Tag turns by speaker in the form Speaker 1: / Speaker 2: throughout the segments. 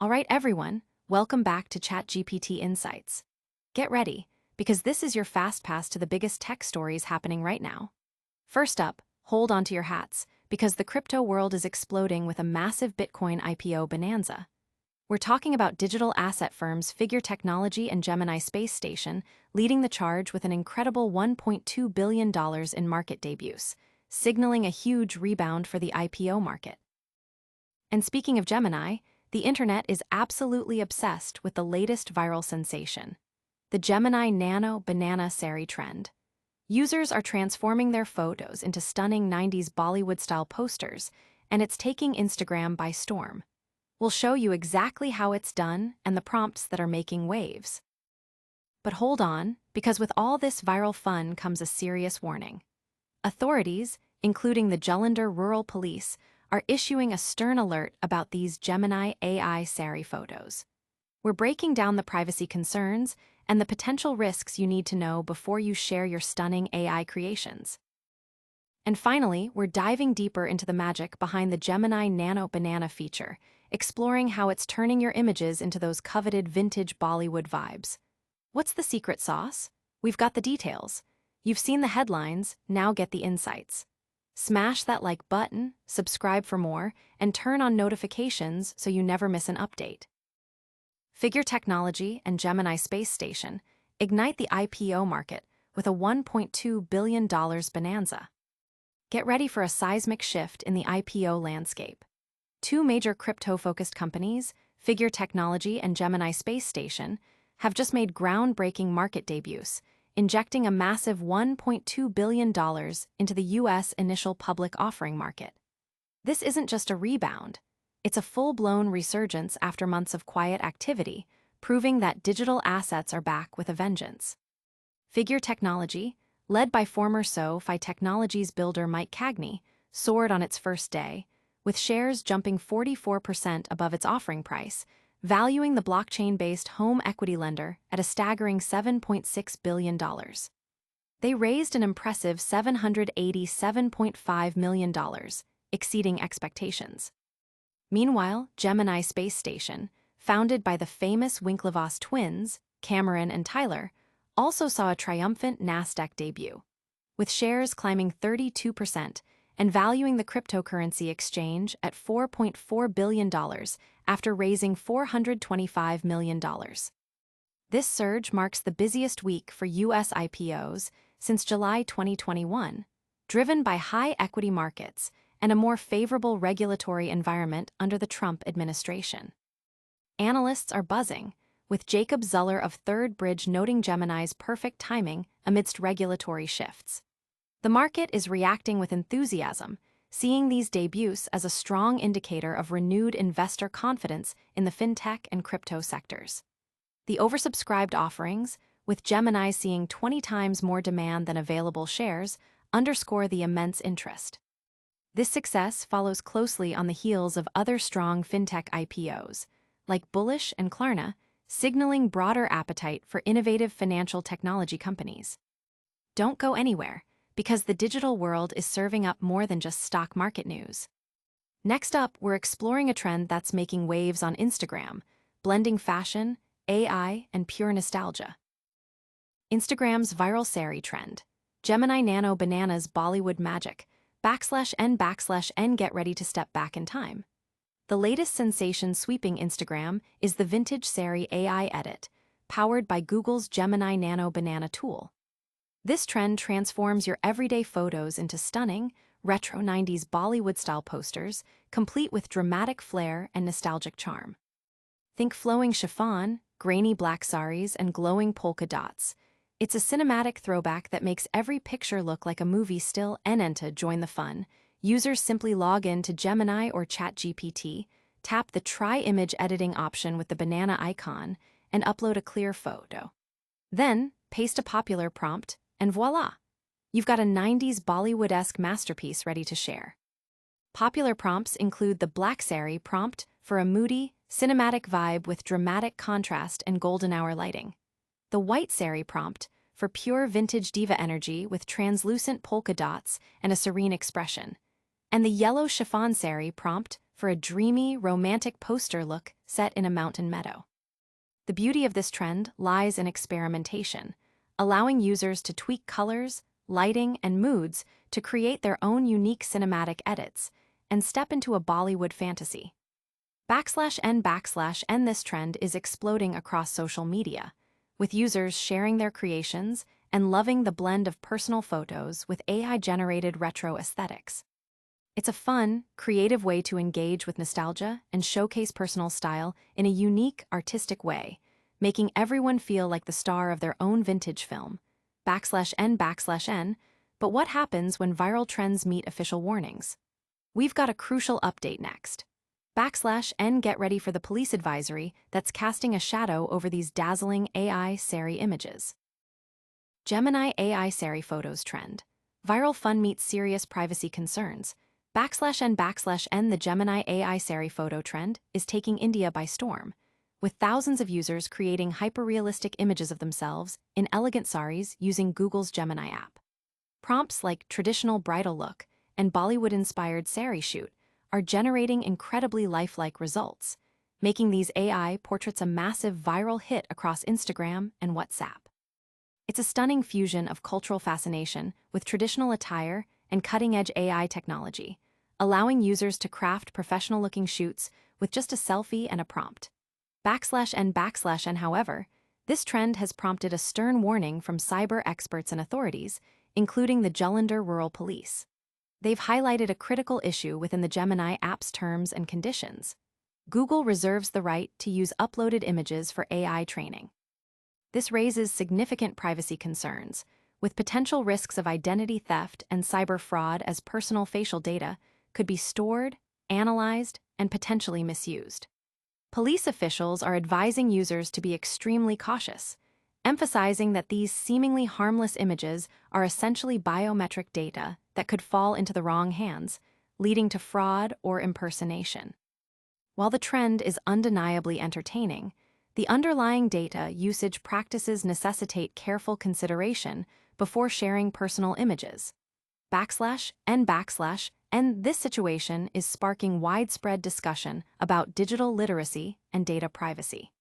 Speaker 1: All right, everyone, welcome back to ChatGPT Insights. Get ready, because this is your fast pass to the biggest tech stories happening right now. First up, hold onto your hats, because the crypto world is exploding with a massive Bitcoin IPO bonanza. We're talking about digital asset firms Figure Technology and Gemini Space Station leading the charge with an incredible $1.2 billion in market debuts, signaling a huge rebound for the IPO market. And speaking of Gemini, the internet is absolutely obsessed with the latest viral sensation, the Gemini Nano Banana Saree trend. Users are transforming their photos into stunning 90s Bollywood-style posters, and it's taking Instagram by storm. We'll show you exactly how it's done and the prompts that are making waves. But hold on, because with all this viral fun comes a serious warning. Authorities, including the Jalandhar Rural Police, are issuing a stern alert about these Gemini AI Saree photos. We're breaking down the privacy concerns and the potential risks you need to know before you share your stunning AI creations. And finally, we're diving deeper into the magic behind the Gemini Nano Banana feature, exploring how it's turning your images into those coveted vintage Bollywood vibes. What's the secret sauce? We've got the details. You've seen the headlines, now get the insights. Smash that like button, subscribe for more, and turn on notifications so you never miss an update. Figure Technology and Gemini Space Station ignite the IPO market with a $1.2 billion bonanza. Get ready for a seismic shift in the IPO landscape. Two major crypto-focused companies, Figure Technology and Gemini Space Station, have just made groundbreaking market debuts, injecting a massive $1.2 billion into the U.S. initial public offering market. This isn't just a rebound. It's a full-blown resurgence after months of quiet activity, proving that digital assets are back with a vengeance. Figure Technology, led by former SoFi Technologies builder Mike Cagney, soared on its first day, with shares jumping 44% above its offering price, valuing the blockchain-based home equity lender at a staggering $7.6 billion. They raised an impressive $787.5 million, exceeding expectations. Meanwhile, Gemini Space Station, founded by the famous Winklevoss twins, Cameron and Tyler, also saw a triumphant Nasdaq debut, with shares climbing 32% and valuing the cryptocurrency exchange at $4.4 billion after raising $425 million. This surge marks the busiest week for U.S. IPOs since July 2021, driven by high equity markets and a more favorable regulatory environment under the Trump administration. Analysts are buzzing, with Jacob Zuller of Third Bridge noting Gemini's perfect timing amidst regulatory shifts. The market is reacting with enthusiasm, seeing these debuts as a strong indicator of renewed investor confidence in the fintech and crypto sectors. The oversubscribed offerings, with Gemini seeing 20 times more demand than available shares, underscore the immense interest. This success follows closely on the heels of other strong fintech IPOs, like Bullish and Klarna, signaling broader appetite for innovative financial technology companies. Don't go anywhere, because the digital world is serving up more than just stock market news. Next up, we're exploring a trend that's making waves on Instagram, blending fashion, AI, and pure nostalgia. Instagram's viral Saree trend, Gemini Nano Banana's Bollywood magic, /n/n get ready to step back in time. The latest sensation sweeping Instagram is the vintage Saree AI edit, powered by Google's Gemini Nano Banana tool. This trend transforms your everyday photos into stunning, retro 90s Bollywood-style posters, complete with dramatic flair and nostalgic charm. Think flowing chiffon, grainy black saris, and glowing polka dots. It's a cinematic throwback that makes every picture look like a movie still. And to join the fun, users simply log in to Gemini or ChatGPT, tap the Try Image Editing option with the banana icon, and upload a clear photo. Then, paste a popular prompt, and voila! You've got a 90s Bollywood-esque masterpiece ready to share. Popular prompts include the Black Saree prompt for a moody, cinematic vibe with dramatic contrast and golden hour lighting, the White Saree prompt for pure vintage diva energy with translucent polka dots and a serene expression, and the Yellow Chiffon Saree prompt for a dreamy, romantic poster look set in a mountain meadow. The beauty of this trend lies in experimentation, allowing users to tweak colors, lighting, and moods to create their own unique cinematic edits and step into a Bollywood fantasy. /n/n this trend is exploding across social media, with users sharing their creations and loving the blend of personal photos with AI-generated retro aesthetics. It's a fun, creative way to engage with nostalgia and showcase personal style in a unique, artistic way, making everyone feel like the star of their own vintage film. /n/n, but what happens when viral trends meet official warnings? We've got a crucial update next. /n get ready for the police advisory that's casting a shadow over these dazzling AI Saree images. Gemini AI Saree Photos trend. Viral fun meets serious privacy concerns. /n/n the Gemini AI Saree photo trend is taking India by storm, with thousands of users creating hyper-realistic images of themselves in elegant saris using Google's Gemini app. Prompts like traditional bridal look and Bollywood-inspired saree shoot are generating incredibly lifelike results, making these AI portraits a massive viral hit across Instagram and WhatsApp. It's a stunning fusion of cultural fascination with traditional attire and cutting-edge AI technology, allowing users to craft professional-looking shoots with just a selfie and a prompt. /n/n however, this trend has prompted a stern warning from cyber experts and authorities, including the Jalandhar Rural Police. They've highlighted a critical issue within the Gemini app's terms and conditions. Google reserves the right to use uploaded images for AI training. This raises significant privacy concerns, with potential risks of identity theft and cyber fraud as personal facial data could be stored, analyzed, and potentially misused. Police officials are advising users to be extremely cautious, emphasizing that these seemingly harmless images are essentially biometric data that could fall into the wrong hands, leading to fraud or impersonation. While the trend is undeniably entertaining, the underlying data usage practices necessitate careful consideration before sharing personal images. /n/n this situation is sparking widespread discussion about digital literacy and data privacy.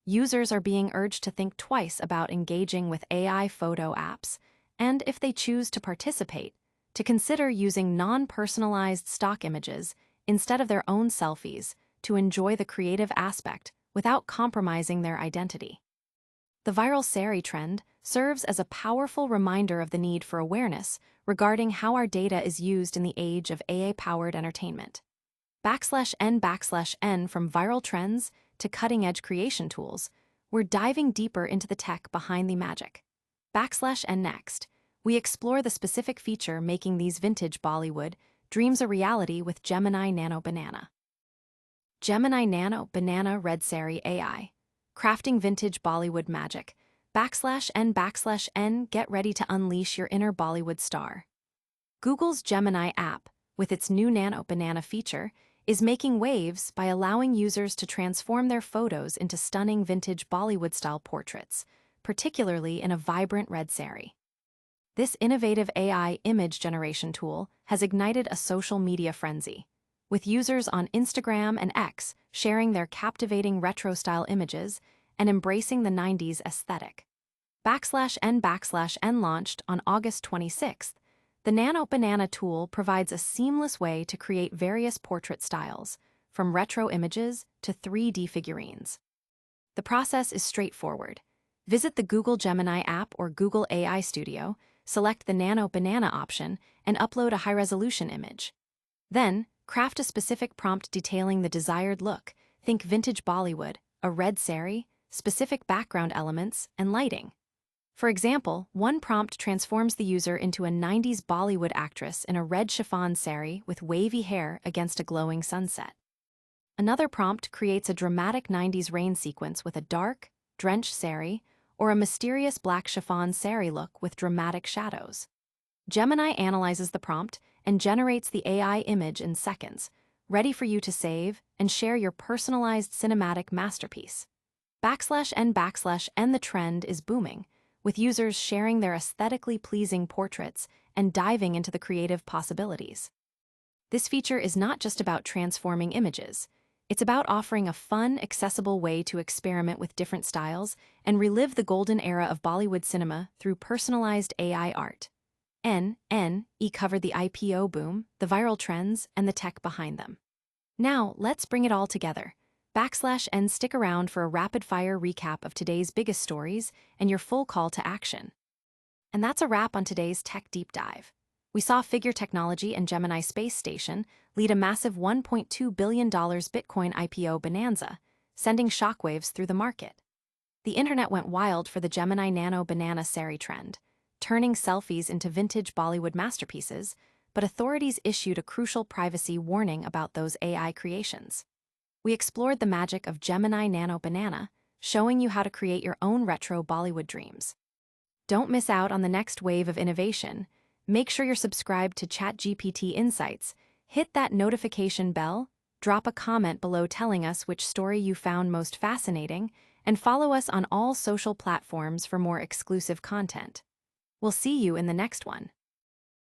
Speaker 1: Users are being urged to think twice about engaging with AI photo apps, and if they choose to participate, to consider using non-personalized stock images instead of their own selfies to enjoy the creative aspect without compromising their identity. The viral saree trend serves as a powerful reminder of the need for awareness regarding how our data is used in the age of AI-powered entertainment. /n/n from viral trends to cutting-edge creation tools, we're diving deeper into the tech behind the magic. /n next, we explore the specific feature making these vintage Bollywood dreams a reality with Gemini Nano Banana. Gemini Nano Banana Red Saree AI. Crafting vintage Bollywood magic. /n/n get ready to unleash your inner Bollywood star. Google's Gemini app, with its new Nano Banana feature, is making waves by allowing users to transform their photos into stunning vintage Bollywood-style portraits, particularly in a vibrant red saree. This innovative AI image generation tool has ignited a social media frenzy, with users on Instagram and X sharing their captivating retro-style images and embracing the 90s aesthetic. /n/n launched on August 26th, the Nano Banana tool provides a seamless way to create various portrait styles, from retro images to 3D figurines. The process is straightforward. Visit the Google Gemini app or Google AI Studio, select the Nano Banana option, and upload a high-resolution image. Then, craft a specific prompt detailing the desired look. Think vintage Bollywood, a red saree, specific background elements, and lighting. For example, one prompt transforms the user into a 90s Bollywood actress in a red chiffon saree with wavy hair against a glowing sunset. Another prompt creates a dramatic 90s rain sequence with a dark, drenched saree or a mysterious black chiffon saree look with dramatic shadows. Gemini analyzes the prompt and generates the AI image in seconds, ready for you to save and share your personalized cinematic masterpiece. /n/n the trend is booming, with users sharing their aesthetically pleasing portraits and diving into the creative possibilities. This feature is not just about transforming images. It's about offering a fun, accessible way to experiment with different styles and relive the golden era of Bollywood cinema through personalized AI art. E covered the IPO boom, the viral trends, and the tech behind them. Now, let's bring it all together. N stick around for a rapid-fire recap of today's biggest stories and your full call to action. And that's a wrap on today's Tech Deep Dive. We saw Figure Technology and Gemini Space Station lead a massive $1.2 billion Bitcoin IPO Bonanza, sending shockwaves through the market. The internet went wild for the Gemini Nano Banana Saree trend, turning selfies into vintage Bollywood masterpieces, but authorities issued a crucial privacy warning about those AI creations. We explored the magic of Gemini Nano Banana, showing you how to create your own retro Bollywood dreams. Don't miss out on the next wave of innovation. Make sure you're subscribed to ChatGPT Insights, hit that notification bell, drop a comment below telling us which story you found most fascinating, and follow us on all social platforms for more exclusive content. We'll see you in the next one.